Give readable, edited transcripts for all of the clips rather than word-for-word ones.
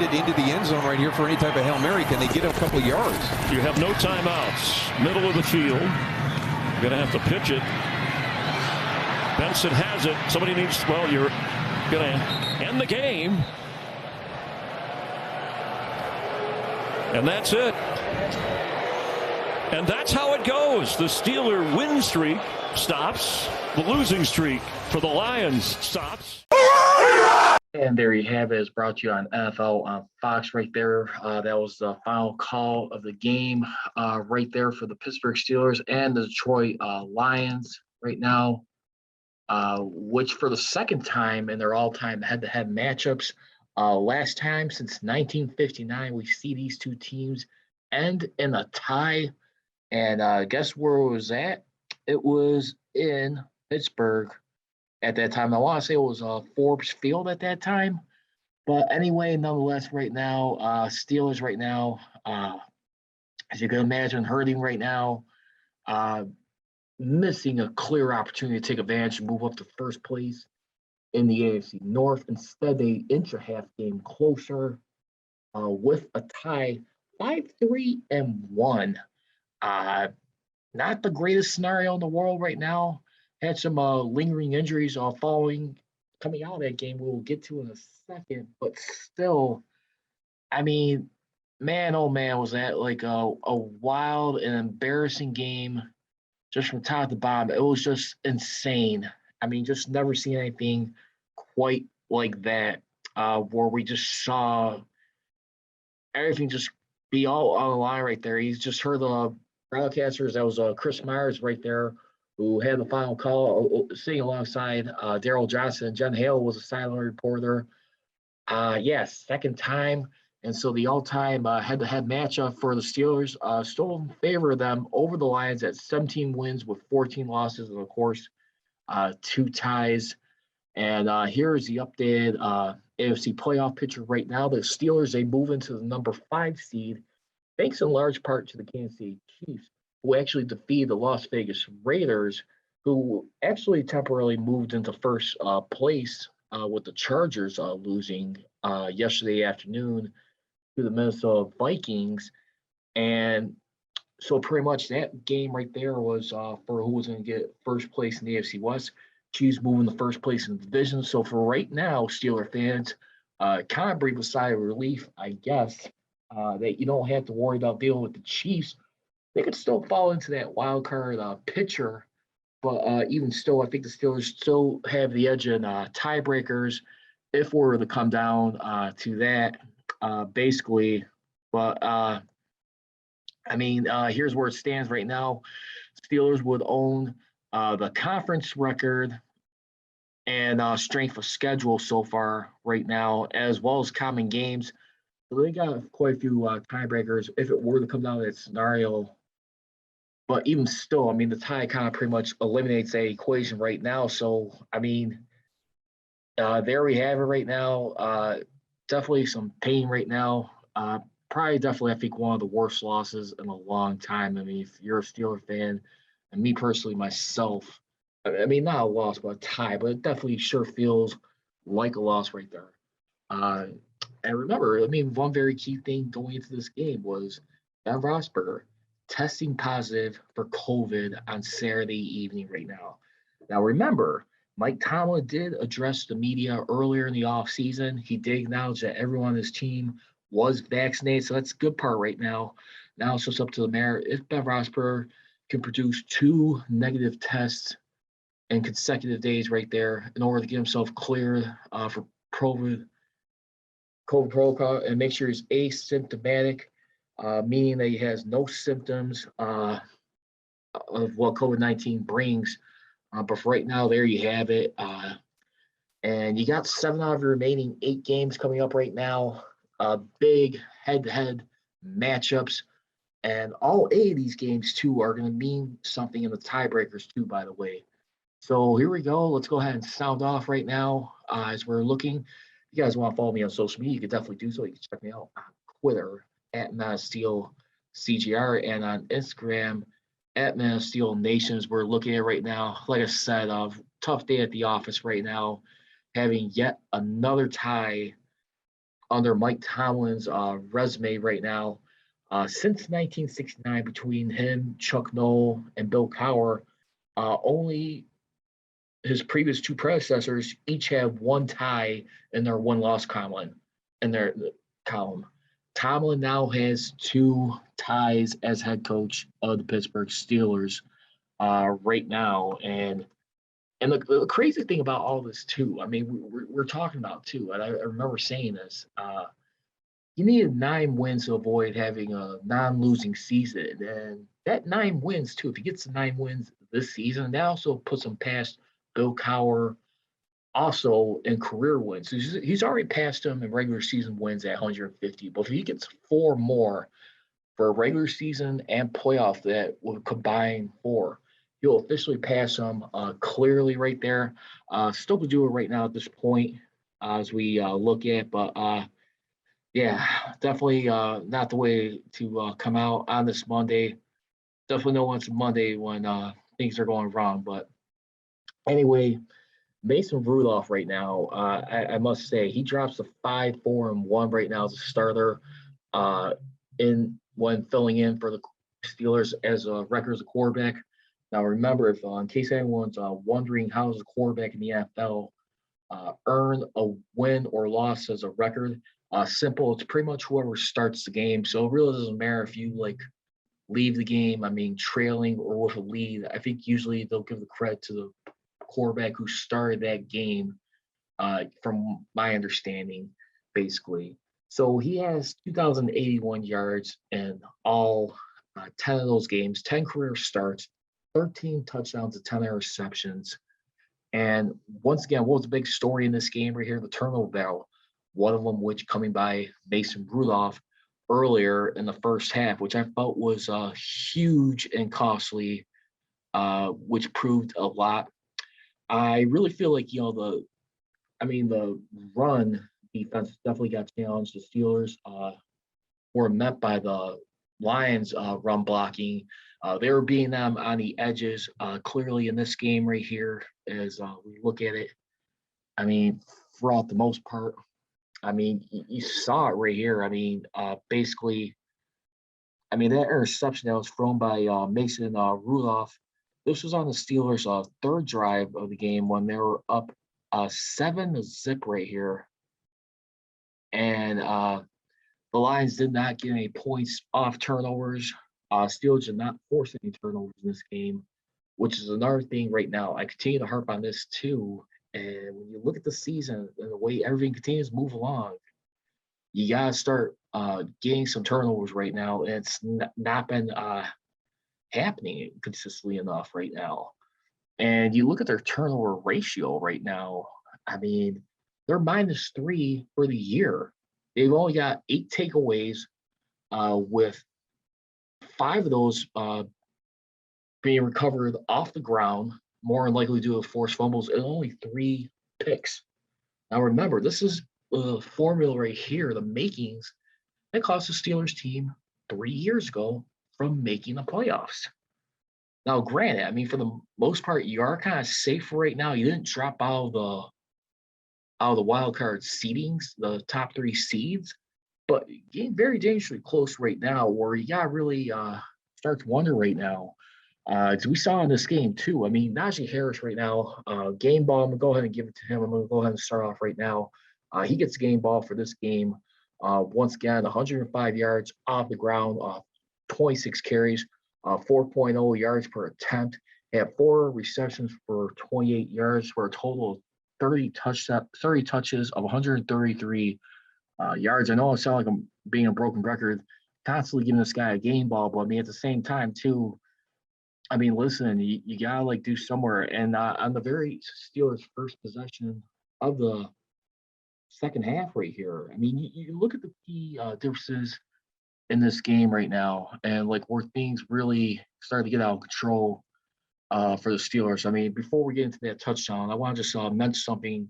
it into the end zone right here for any type of Hail Mary. Can they get a couple yards? You have no timeouts. Middle of the field. Going to have to pitch it. Benson has it. Somebody needs, well, you're going to end the game. And that's it. And that's how it goes. The Steeler win streak stops. The losing streak for the Lions stops. And there you have it. It's brought to you on NFL on Fox right there. That was the final call of the game right there for the Pittsburgh Steelers and the Detroit Lions right now, which for the second time in their all-time head-to-head matchups, last time since 1959, we see these two teams end in a tie. And guess where it was at? It was in Pittsburgh at that time. I want to say it was Forbes Field at that time. But anyway, nonetheless, right now, Steelers right now, as you can imagine, hurting right now, missing a clear opportunity to take advantage and move up to first place in the AFC North. Instead, they inch a half game closer with a tie, 5-3-1. Not the greatest scenario in the world right now. Had some lingering injuries coming out of that game. We'll get to in a second, but still, I mean, man, oh man, was that like a wild and embarrassing game, just from top to bottom. It was just insane. I mean, just never seen anything quite like that, where we just saw everything just be all on the line right there. You just heard the broadcasters. That was Chris Myers right there, who had the final call, sitting alongside Daryl Johnson. Jen Hale was a silent reporter. Yes, second time. And so the all-time head-to-head matchup for the Steelers still in favor of them over the Lions at 17 wins with 14 losses, and of course, 2 ties. And here is the updated AFC playoff picture right now. The Steelers, they move into the number 5 seed, thanks in large part to the Kansas City Chiefs, who actually defeated the Las Vegas Raiders, who actually temporarily moved into first place with the Chargers losing yesterday afternoon to the Minnesota Vikings. And so pretty much that game right there was for who was going to get first place in the AFC West. Chiefs moving to first place in the division. So for right now, Steeler fans, kind of breathe a sigh of relief, I guess, that you don't have to worry about dealing with the Chiefs. They could still fall into that wild card picture, but even still, I think the Steelers still have the edge in tiebreakers if we're to come down to that, basically. But I mean, here's where it stands right now. Steelers would own the conference record and strength of schedule so far right now, as well as common games. So they got quite a few tiebreakers if it were to come down to that scenario. But even still, I mean, the tie kind of pretty much eliminates that equation right now. So, I mean, there we have it right now. Definitely some pain right now. Definitely, I think, one of the worst losses in a long time. I mean, if you're a Steeler fan, and me personally, myself, I mean, not a loss, but a tie, but it definitely sure feels like a loss right there. And remember, I mean, one very key thing going into this game was Ben Roethlisberger testing positive for COVID on Saturday evening right now. Now, remember, Mike Tomlin did address the media earlier in the offseason. He did acknowledge that everyone on his team was vaccinated, so that's a good part right now. Now it's just up to the mayor. If Ben Roethlisberger can produce 2 negative tests in consecutive days right there in order to get himself cleared for COVID protocol and make sure he's asymptomatic, meaning that he has no symptoms of what COVID-19 brings. But for right now, there you have it. And you got 7 out of your remaining 8 games coming up right now. Big head-to-head matchups. And all 8 of these games, too, are going to mean something in the tiebreakers, too, by the way. So here we go. Let's go ahead and sound off right now as we're looking. If you guys want to follow me on social media, you can definitely do so. You can check me out on Twitter at ManSteelCGR and on Instagram at ManSteelNations. We're looking at right now, like I said, tough day at the office right now, having yet another tie under Mike Tomlin's resume right now. Since 1969, between him, Chuck Noll, and Bill Cowher, only his previous two predecessors each had one tie in their one-loss column. In their column, Tomlin now has two ties as head coach of the Pittsburgh Steelers right now, and the crazy thing about all this too, I mean, we're talking about too, and I remember saying this. You needed 9 wins to avoid having a non-losing season, and that 9 wins too. If he gets the 9 wins this season, that also puts him past Bill Cowher, also in career wins. He's already passed him in regular season wins at 150. But if he gets 4 more for a regular season and playoff, that will combine 4, he'll officially pass him clearly right there. Still to do it right now at this point as we look at, but yeah, definitely not the way to come out on this Monday. Definitely know it's Monday when things are going wrong. But anyway, Mason Rudolph right now, I must say, he drops to 5-4-1 right now as a starter uh, in when filling in for the Steelers as a record as a quarterback. Now, remember, if in case anyone's wondering how does a quarterback in the NFL earn a win or loss as a record, simple. It's pretty much whoever starts the game. So it really doesn't matter if you like leave the game, I mean, trailing or with a lead. I think usually they'll give the credit to the quarterback who started that game, from my understanding, basically. So he has 2,081 yards in all 10 of those games, 10 career starts, 13 touchdowns, and 10 interceptions. And once again, what was the big story in this game right here? The turnover battle. One of them, which coming by Mason Rudolph earlier in the first half, which I felt was huge and costly, which proved a lot. I really feel like the run defense definitely got challenged. The Steelers were met by the Lions run blocking. They were beating them on the edges. Clearly in this game right here, as we look at it, I mean, throughout the most part, I mean, you saw it right here. I mean, basically, I mean, that interception that was thrown by Mason Rudolph, this was on the Steelers' third drive of the game when they were up 7-0 right here. And the Lions did not get any points off turnovers. Steelers did not force any turnovers in this game, which is another thing right now. I continue to harp on this too. And when you look at the season and the way everything continues to move along, you got to start getting some turnovers right now. And it's not been happening consistently enough right now. And you look at their turnover ratio right now, I mean, they're -3 for the year. They've only got 8 takeaways, with 5 of those being recovered off the ground, more than likely due to forced fumbles, and only 3 picks. Now, remember, this is the formula right here, the makings that cost the Steelers team 3 years ago from making the playoffs. Now, granted, I mean, for the most part, you are kind of safe right now. You didn't drop out of the wild card seedings, the top 3 seeds, but getting very dangerously close right now, where you got to really start to wonder right now. As we saw in this game too. I mean, Najee Harris right now, game ball. I'm gonna go ahead and give it to him. I'm gonna go ahead and start off right now. He gets game ball for this game. Once again, 105 yards off the ground, 26 carries, 4.0 yards per attempt. He had 4 receptions for 28 yards for a total of 30 touches of 133 yards. I know it sounds like I'm being a broken record, constantly giving this guy a game ball, but I mean, at the same time too, I mean, listen, you gotta like do somewhere. And on the very Steelers' first possession of the second half, right here, I mean, you look at the key differences in this game right now, and like where things really started to get out of control for the Steelers. I mean, before we get into that touchdown, I want to just mention something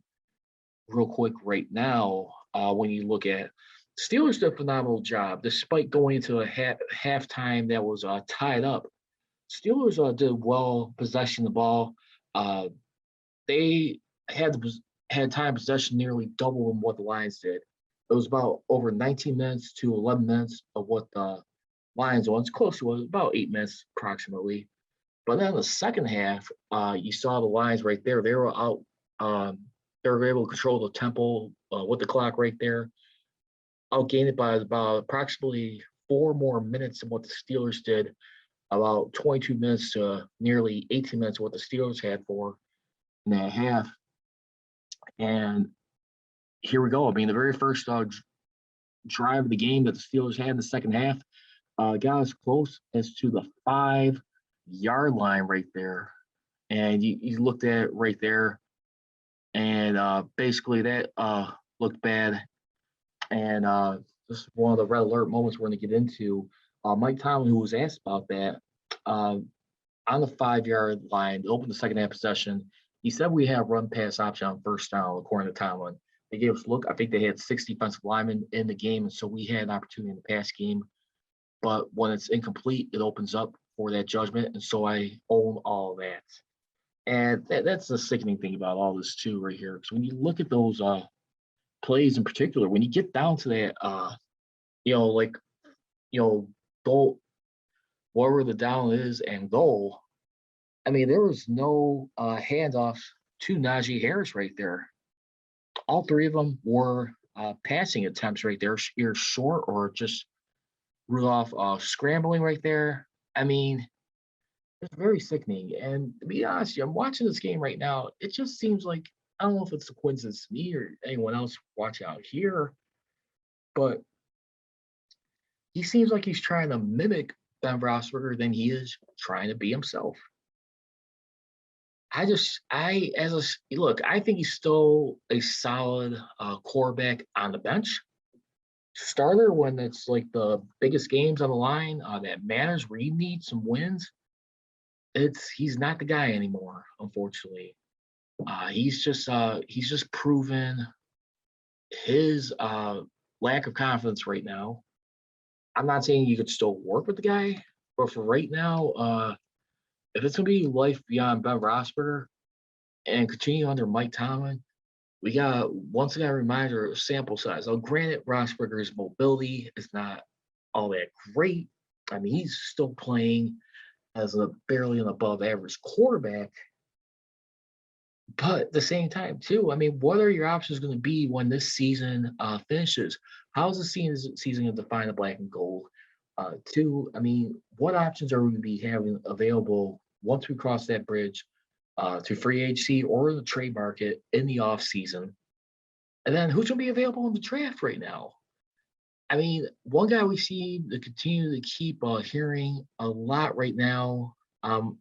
real quick right now. When you look at Steelers did a phenomenal job, despite going into a halftime that was tied up. Steelers did well possessing the ball. They had time possession nearly double than what the Lions did. It was about over 19 minutes to 11 minutes of what the Lions won. It's close to it, about 8 minutes approximately. But then in the second half, you saw the Lions right there. They were out. Um, they were able to control the tempo with the clock right there. Outgained it by about approximately 4 more minutes than what the Steelers did. About 22 minutes to nearly 18 minutes, what the Steelers had for in that half. And here we go. I mean, the very first drive of the game that the Steelers had in the second half got us close as to the 5-yard line right there. And you looked at it right there, and basically that looked bad. And this is one of the red alert moments we're going to get into. Mike Tomlin, who was asked about that, on the 5-yard line, to open the second half possession, he said we have run pass option on first down, according to Tomlin. They gave us a look. I think they had 6 defensive linemen in the game, and so we had an opportunity in the pass game. But when it's incomplete, it opens up for that judgment, and so I own all of that. And that's the sickening thing about all this too, right here. Because when you look at those plays in particular, when you get down to that, goal, wherever the down is and goal, I mean, there was no handoffs to Najee Harris right there. All 3 of them were passing attempts right there, either short or just Rudolph scrambling right there. I mean, it's very sickening. And to be honest, I'm watching this game right now. It just seems like, I don't know if it's a coincidence to me or anyone else watching out here, but he seems like he's trying to mimic Ben Roethlisberger than he is trying to be himself. I think he's still a solid quarterback on the bench. Starter when it's like the biggest games on the line that matters, where you need some wins. He's not the guy anymore, unfortunately. He's just proven his lack of confidence right now. I'm not saying you could still work with the guy, but for right now, if it's gonna be life beyond Ben Roethlisberger and continue under Mike Tomlin, we got once again a reminder of sample size. Now, granted, Roethlisberger's mobility is not all that great. I mean, he's still playing as a barely an above average quarterback. But at the same time, too, I mean, what are your options going to be when this season finishes? How's the season going to define the black and gold? Two, I mean, what options are we going to be having available once we cross that bridge to free agency or the trade market in the off season? And then who's going to be available in the draft right now? I mean, one guy we see to continue to keep hearing a lot right now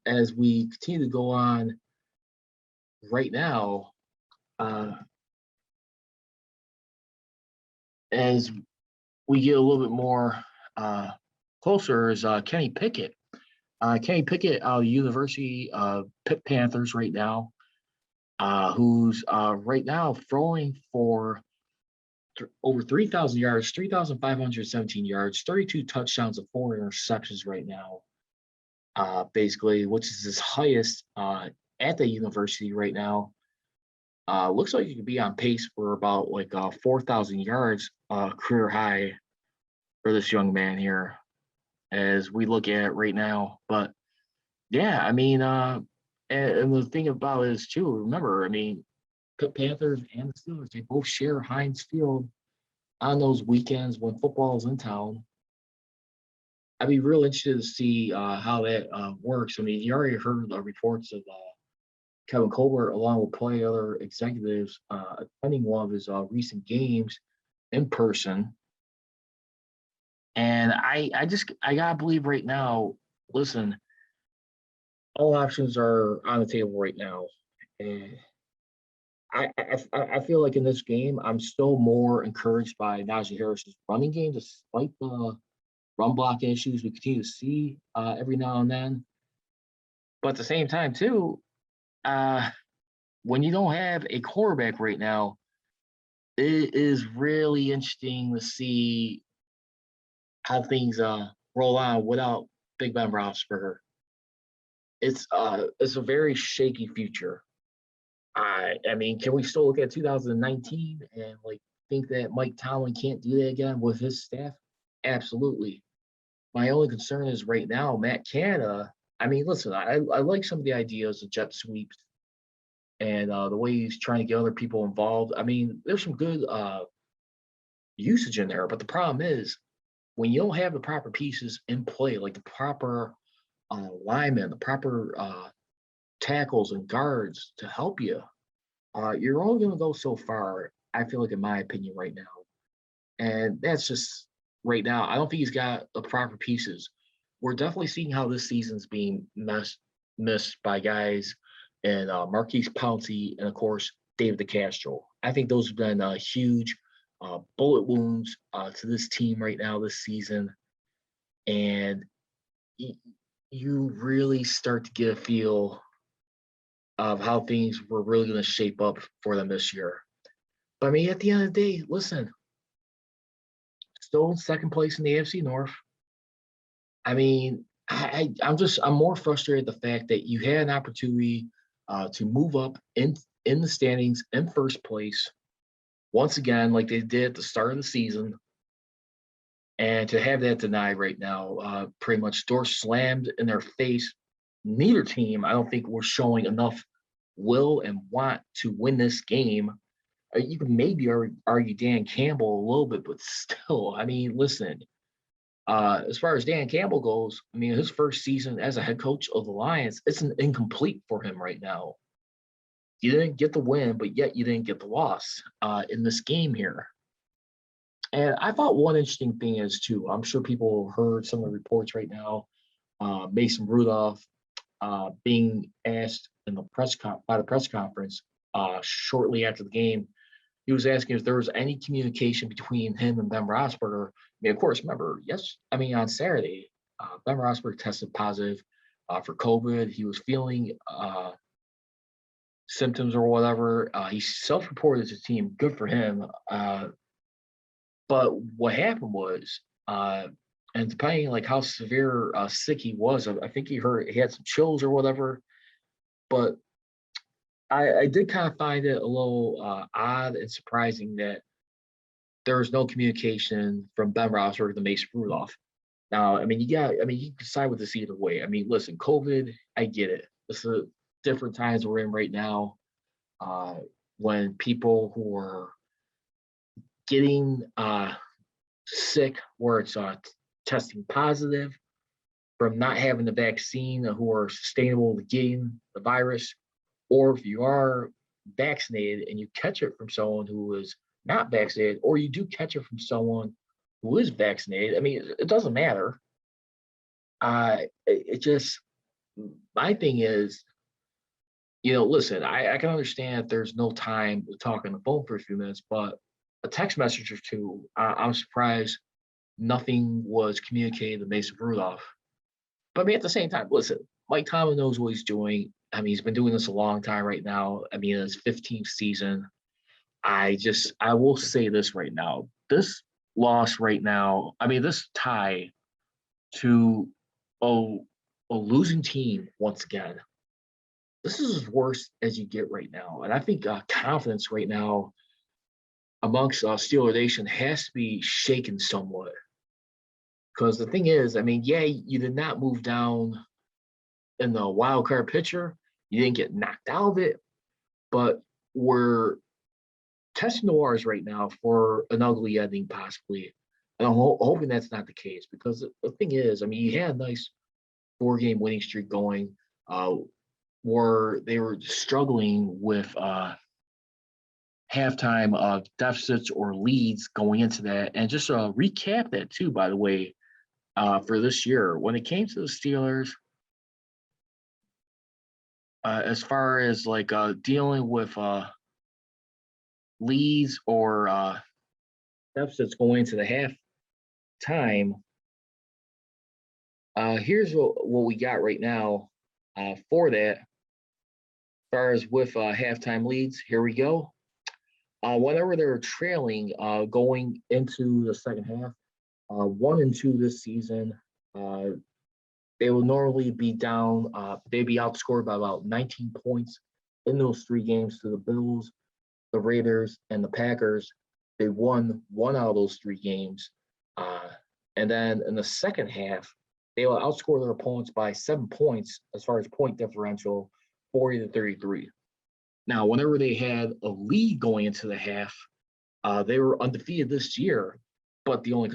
as we continue to go on right now, as we get a little bit more closer, is Kenny Pickett. Kenny Pickett out of the University of Pitt Panthers right now, who's right now throwing for over 3,000 yards, 3,517 yards, 32 touchdowns, and 4 interceptions right now, basically, which is his highest at the university right now. Looks like he could be on pace for about like 4,000 yards, career high for this young man here, as we look at it right now. But yeah, I mean, and the thing about it is too, remember, I mean, Pitt Panthers and the Steelers, they both share Heinz Field on those weekends when football is in town. I'd be real interested to see how that works. I mean, you already heard the reports of Kevin Colbert, along with plenty other executives, attending one of his recent games in person. And I gotta believe right now. Listen, all options are on the table right now, and I feel like in this game, I'm still more encouraged by Najee Harris's running game, despite the run blocking issues we continue to see every now and then. But at the same time, too, when you don't have a quarterback right now, it is really interesting to see how things roll on without Big Ben Roethlisberger. It's a very shaky future. I mean, can we still look at 2019 and like think that Mike Tomlin can't do that again with his staff? Absolutely. My only concern is right now, Matt Canada. I mean, listen, I like some of the ideas of jet sweeps and the way he's trying to get other people involved. I mean, there's some good usage in there, but the problem is when you don't have the proper pieces in play, like the proper linemen, the proper tackles and guards to help you, you're only going to go so far. I feel like, in my opinion, right now, and that's just right now. I don't think he's got the proper pieces. We're definitely seeing how this season's being missed by guys and Marquise Pouncey and of course David DeCastro. I think those have been huge bullet wounds to this team right now this season, and you really start to get a feel of how things were really going to shape up for them this year. But I mean, at the end of the day, listen, still in second place in the AFC North. I mean, I'm more frustrated at the fact that you had an opportunity to move up in the standings in first place once again, like they did at the start of the season, and to have that denied right now, pretty much door slammed in their face. Neither team, I don't think, were showing enough will and want to win this game. You can maybe argue Dan Campbell a little bit, but still, I mean, listen, as far as Dan Campbell goes, I mean, his first season as a head coach of the Lions, it's an incomplete for him right now. You didn't get the win, but yet you didn't get the loss in this game here. And I thought one interesting thing is, too, I'm sure people heard some of the reports right now, Mason Rudolph being asked in the by the press conference shortly after the game. He was asking if there was any communication between him and Ben Roethlisberger. I mean, of course, remember, on Saturday, Ben Roethlisberger tested positive for COVID. He was feeling symptoms or whatever. He self-reported to the team. Good for him. But what happened was, and depending like how severe sick he was, I think he had some chills or whatever. But I did kind of find it a little odd and surprising that there was no communication from Ben Roethlisberger to Mason Rudolph. Now, I mean, you can decide with this either way. I mean, listen, COVID, I get it. This is different times we're in right now, when people who are getting sick, where it's testing positive from not having the vaccine, who are sustainable to getting the virus, or if you are vaccinated and you catch it from someone who is not vaccinated, or you do catch it from someone who is vaccinated. I mean, it doesn't matter. It just, my thing is, listen, I can understand if there's no time to talk on the phone for a few minutes, but a text message or two, I'm surprised nothing was communicated to Mason Rudolph. But I mean, at the same time, listen, Mike Tomlin knows what he's doing. I mean, he's been doing this a long time right now. I mean, his 15th season. I will say this right now. This loss right now, I mean, this tie to a losing team once again. This is as worse as you get right now. And I think confidence right now amongst Steeler Nation has to be shaken somewhat. Because the thing is, I mean, yeah, you did not move down in the wild card picture. You didn't get knocked out of it. But we're testing the waters right now for an ugly ending, possibly. And I'm hoping that's not the case. Because the thing is, I mean, you had a nice 4-game winning streak going, where they were struggling with halftime deficits or leads going into that. And just recap that too, by the way, for this year. When it came to the Steelers, as far as like dealing with leads or deficits going into the halftime, here's what we got right now for that. As far as with halftime leads, here we go. Whenever they're trailing going into the second half, 1-2 this season, they will normally be down. They'd be outscored by about 19 points in those 3 games to the Bills, the Raiders, and the Packers. They won one out of those 3 games. And then in the second half, they will outscore their opponents by 7 points as far as point differential, 40-33. Now, whenever they had a lead going into the half, they were undefeated this year. But the only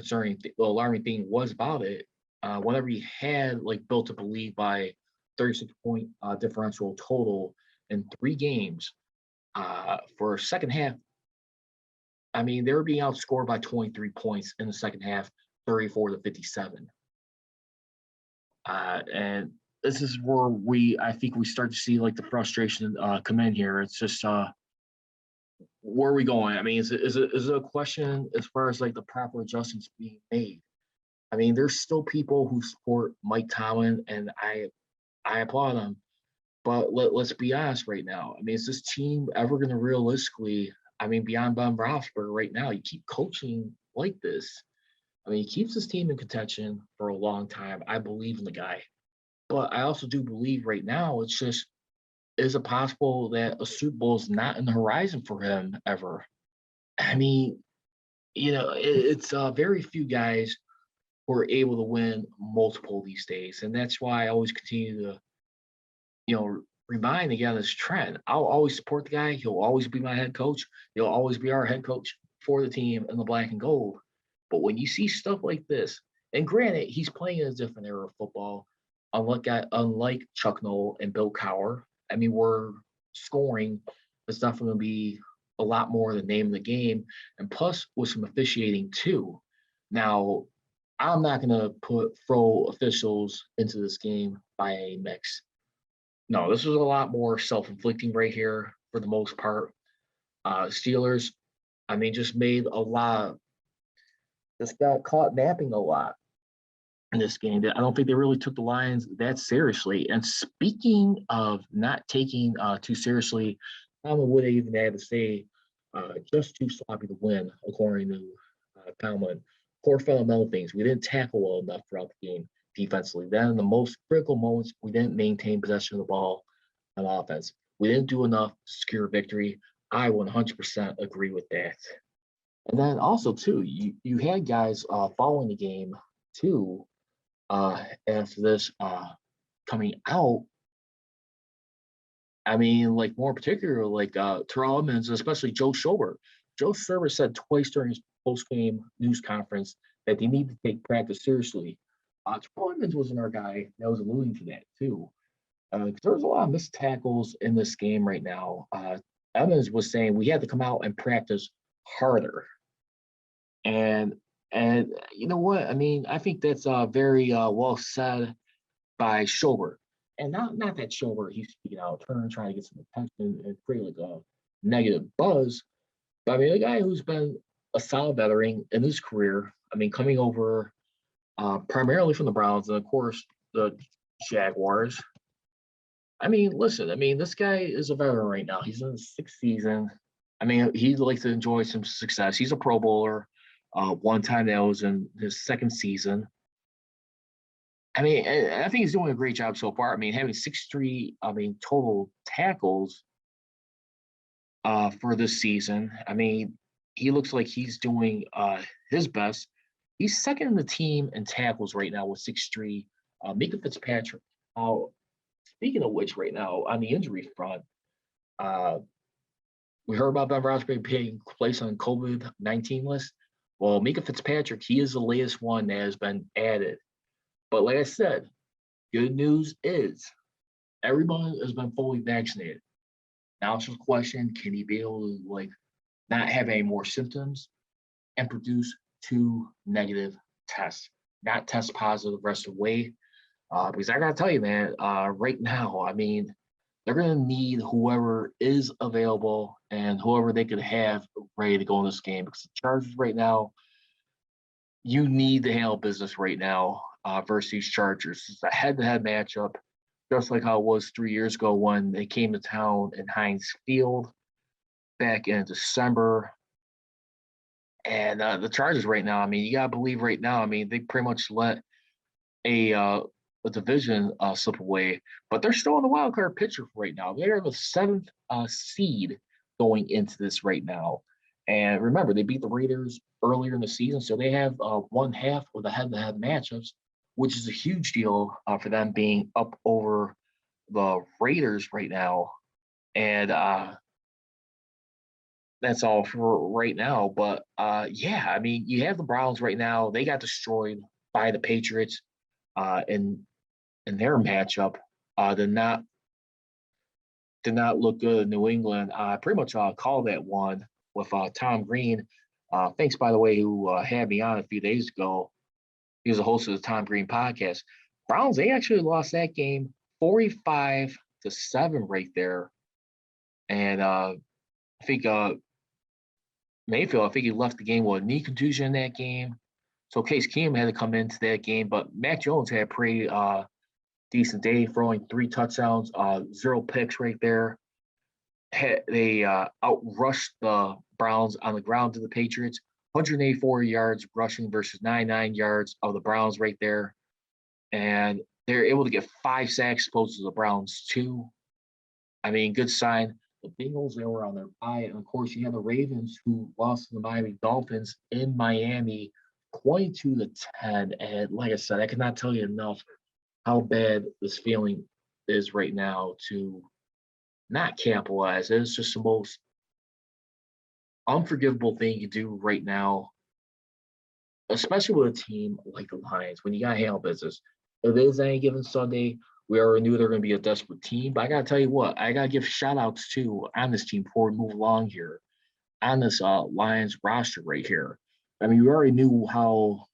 alarming thing was about it. Whenever you had built up a lead by 36-point differential total in 3 games, for second half, I mean, they were being outscored by 23 points in the second half, 34-57. And this is where I think we start to see the frustration come in here. It's just where are we going? I mean, is it a question as far as the proper adjustments being made? I mean, there's still people who support Mike Tomlin, and I applaud them. But let's be honest right now. I mean, is this team ever going to realistically? I mean, beyond Ben Roethlisberger right now, you keep coaching like this. I mean, he keeps his team in contention for a long time. I believe in the guy. But I also do believe right now it's just, is it possible that a Super Bowl is not in the horizon for him ever? I mean, it's very few guys who are able to win multiple these days. And that's why I always continue to, remind again this trend. I'll always support the guy. He'll always be my head coach. He'll always be our head coach for the team in the black and gold. But when you see stuff like this, and granted, he's playing in a different era of football, unlike Chuck Noll and Bill Cowher. I mean, we're scoring is definitely going to be a lot more the name of the game, and plus with some officiating too. Now, I'm not going to throw officials into this game by any mix. No, this was a lot more self-inflicting right here for the most part. Steelers, I mean, just made a lot. Just got caught napping a lot in this game. I don't think they really took the Lions that seriously. And speaking of not taking too seriously, Tomlin would even have to say just too sloppy to win, according to Tomlin. Core fundamental things. We didn't tackle well enough throughout the game defensively. Then in the most critical moments, we didn't maintain possession of the ball on offense. We didn't do enough to secure victory. I 100% agree with that. And then also, too, you had guys following the game, too, after this coming out. I mean, more particular, Terrell Edmonds, especially Joe Schobert. Joe Schobert said twice during his post-game news conference that they need to take practice seriously. Terrell Edmonds wasn't our guy that was alluding to that, too. There was a lot of missed tackles in this game right now. Evans was saying we had to come out and practice harder. And you know what? I mean, I think that's very well said by Schobert. And not that Schobert, he's speaking out of turn, trying to get some attention and create a negative buzz. But I mean, a guy who's been a solid veteran in his career, I mean, coming over primarily from the Browns and, of course, the Jaguars. I mean, listen, I mean, this guy is a veteran right now. He's in his 6th season. I mean, he'd like to enjoy some success. He's a Pro Bowler. One time that was in his 2nd season. I mean, I think he's doing a great job so far. I mean, having 63, total tackles for this season. I mean, he looks like he's doing his best. He's 2nd in the team in tackles right now with 63. Mika Fitzpatrick. Speaking of which, right now on the injury front, we heard about Ben Roethlisberger being placed on COVID-19 list. Well, Mika Fitzpatrick, he is the latest one that has been added. But like I said, good news is everyone has been fully vaccinated. Now it's just a question, can he be able to not have any more symptoms and produce 2 negative tests, not test positive the rest of the way? Because I gotta tell you, man, right now, I mean, they're gonna need whoever is available and whoever they could have ready to go in this game. Because the Chargers right now, you need to handle business right now versus these Chargers. It's a head-to-head matchup, just like how it was 3 years ago when they came to town in Heinz Field back in December. And the Chargers right now, I mean, you gotta believe right now, I mean, they pretty much let a division slip away, but they're still in the wild card picture right now. They're the 7th seed going into this right now, And remember, they beat the Raiders earlier in the season, so they have one half of the head-to-head matchups, which is a huge deal for them being up over the Raiders right now. And that's all for right now. But yeah, I mean, you have the Browns right now. They got destroyed by the Patriots in their matchup. Did not look good in New England. I pretty much called that one with Tom Green. Thanks, by the way, who had me on a few days ago. He was a host of the Tom Green podcast. Browns, they actually lost that game 45-7 right there. And I think Mayfield, I think he left the game with a knee contusion in that game. So Case Keenum had to come into that game. But Mac Jones had a pretty decent day, throwing 3 touchdowns, 0 picks right there. They outrushed the Browns on the ground to the Patriots. 184 yards rushing versus 99 yards of the Browns right there. And they're able to get 5 sacks opposed to the Browns 2. I mean, good sign. The Bengals, they were on their bye. And, of course, you have the Ravens who lost to the Miami Dolphins in Miami 22-10. And like I said, I cannot tell you enough how bad this feeling is right now to not capitalize. It's just the most unforgivable thing you do right now, especially with a team like the Lions, when you got to handle business. It is any given Sunday. We already knew they're going to be a desperate team, but I got to tell you what, I got to give shout outs to on this team before we move along here, on this Lions roster right here. I mean, we already knew how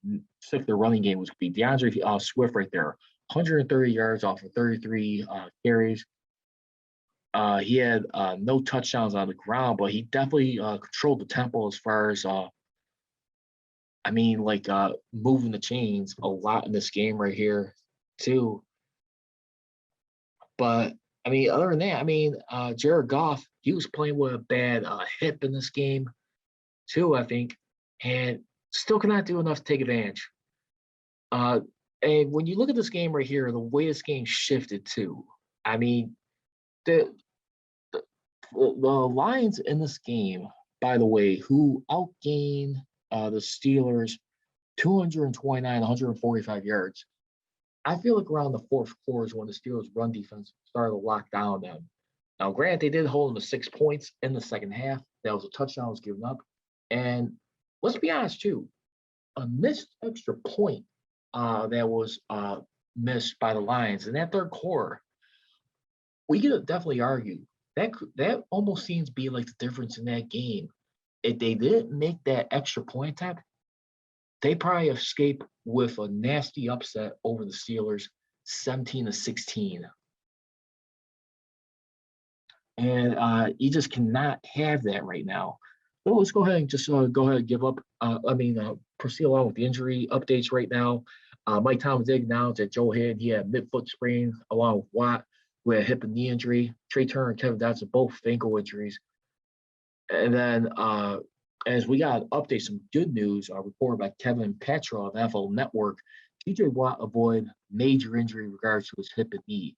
sick their running game was going to be. DeAndre Swift right there, 130 yards off of 33 carries. He had no touchdowns on the ground, but he definitely controlled the tempo as far as, moving the chains a lot in this game right here, too. But, I mean, other than that, Jared Goff, he was playing with a bad hip in this game, too, I think, and still cannot do enough to take advantage. And when you look at this game right here, the way this game shifted, too, I mean, the Lions in this game, by the way, who outgained the Steelers 229, 145 yards. I feel like around the fourth quarter is when the Steelers' run defense started to lock down them. Now, granted, they did hold them to 6 points in the second half. That was a touchdown was given up. And let's be honest, too, a missed extra point that was missed by the Lions in that third quarter. We could definitely argue that almost seems to be like the difference in that game. If they didn't make that extra point attempt, they probably escaped with a nasty upset over the Steelers, 17-16. And you just cannot have that right now. So let's go ahead and just go ahead and give up. Proceed along with the injury updates right now. Mike Tomlin did announce that Joe Hayden, he had midfoot sprain along with Watt, who had hip and knee injury. Trey Turner and Kevin Dodson, both ankle injuries. And then as we got updates, some good news reported by Kevin Petrov of NFL Network, TJ Watt avoided major injury in regards to his hip and knee.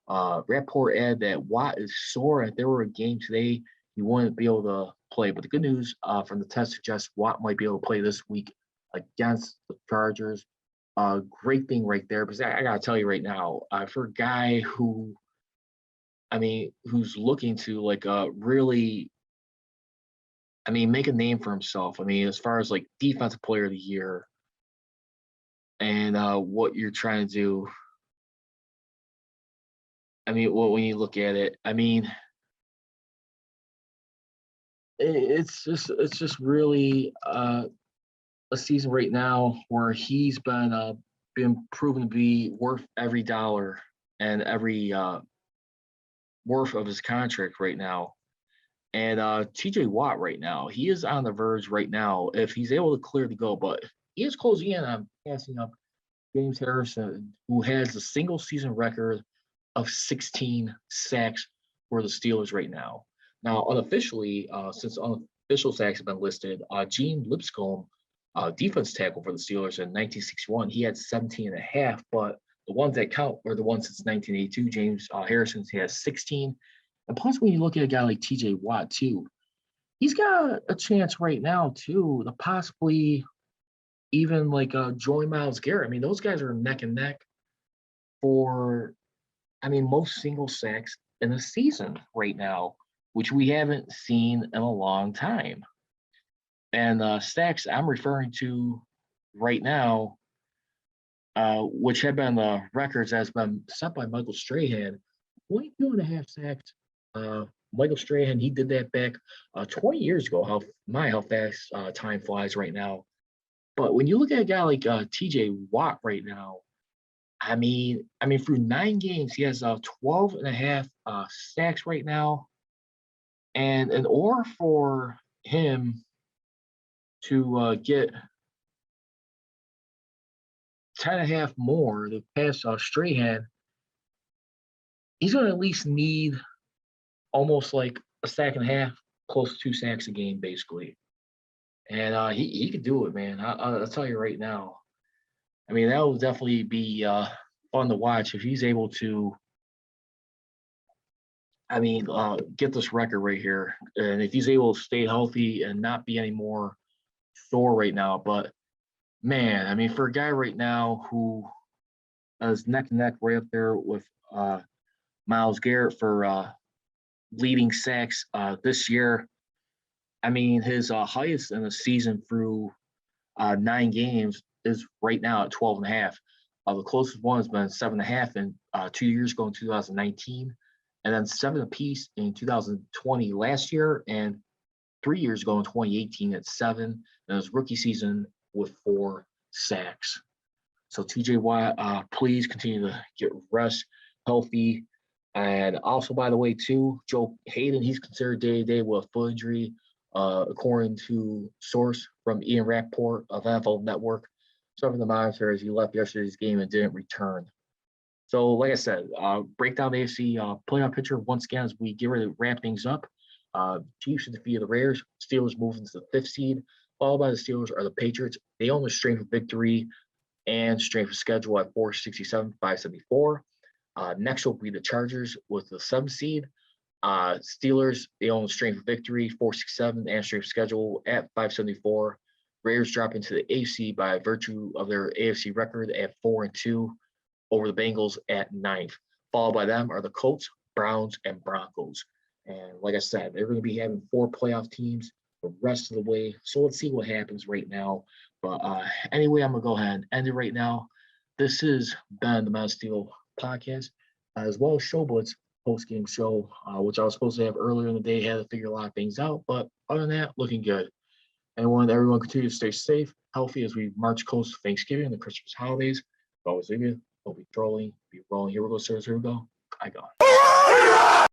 Rapport added that Watt is sore, and if there were a game today, he wouldn't be able to play. But the good news from the test suggests Watt might be able to play this week against the Chargers. Great thing right there, because I got to tell you right now, for a guy who's looking to really, make a name for himself. As far as defensive player of the year and what you're trying to do. When you look at it, it's just really a season right now where he's been proven to be worth every dollar and every worth of his contract right now. And TJ Watt right now, he is on the verge right now if he's able to clear the goal, but he is closing in on passing up James Harrison, who has a single season record of 16 sacks for the Steelers right now. Now, unofficially, since unofficial sacks have been listed, Gene Lipscomb, defense tackle for the Steelers in 1961, he had 17 and a half, but the ones that count are the ones since 1982. James Harrison has 16. And plus, when you look at a guy like TJ Watt, too, he's got a chance right now too to possibly even like join Miles Garrett. I mean, those guys are neck and neck for, I mean, most single sacks in the season right now, which we haven't seen in a long time. And sacks I'm referring to right now, which have been records has been set by Michael Strahan, 22 and a half sacks. Michael Strahan, he did that back 20 years ago. How fast time flies right now. But when you look at a guy like TJ Watt right now, I mean, through 9 games, he has 12 and a half sacks right now. And in order for him to get 10 and a half more to pass Strahan, he's going to at least need almost like a sack and a half, close to 2 sacks a game, basically. And he could do it, man. I'll tell you right now. I mean, that will definitely be fun to watch if he's able to, get this record right here. And if he's able to stay healthy and not be any more sore right now. But, man, I mean, for a guy right now who is neck and neck right up there with Miles Garrett for leading sacks this year, I mean, his highest in the season through 9 games is right now at 12 and a half. The closest one has been 7.5 in 2 years ago in 2019, and then 7 apiece in 2020 last year, and 3 years ago in 2018 at 7, and his rookie season with 4 sacks. So TJ Watt, please continue to get rest, healthy. And also, by the way, too, Joe Hayden, he's considered day-to-day with a foot injury, according to source from Ian Rappaport of NFL Network. Suffering the monitor as he left yesterday's game and didn't return. So, like I said, break down the AFC playoff picture once again as we get ready to wrap things up. Chiefs defeated the Raiders. Steelers moved into the 5th seed. Followed by the Steelers are the Patriots. They own the strength of victory and strength of schedule at 467, 574. Next will be the Chargers with the 7th seed. Steelers, they own the strength of victory, 467, and strength of schedule at 574. Raiders drop into the AFC by virtue of their AFC record at 4-2 over the Bengals at 9th. Followed by them are the Colts, Browns, and Broncos. And like I said, they're going to be having 4 playoff teams the rest of the way. So let's see what happens right now. But anyway, I'm going to go ahead and end it right now. This has been the Mass Steel podcast, as well as Showblitz post-game show, which I was supposed to have earlier in the day. Had to figure a lot of things out. But other than that, looking good. And I want everyone to continue to stay safe, healthy as we march close to Thanksgiving and the Christmas holidays. Always leave you. Don't be trolling, be rolling. Here we go, sirs. Here we go. I got it.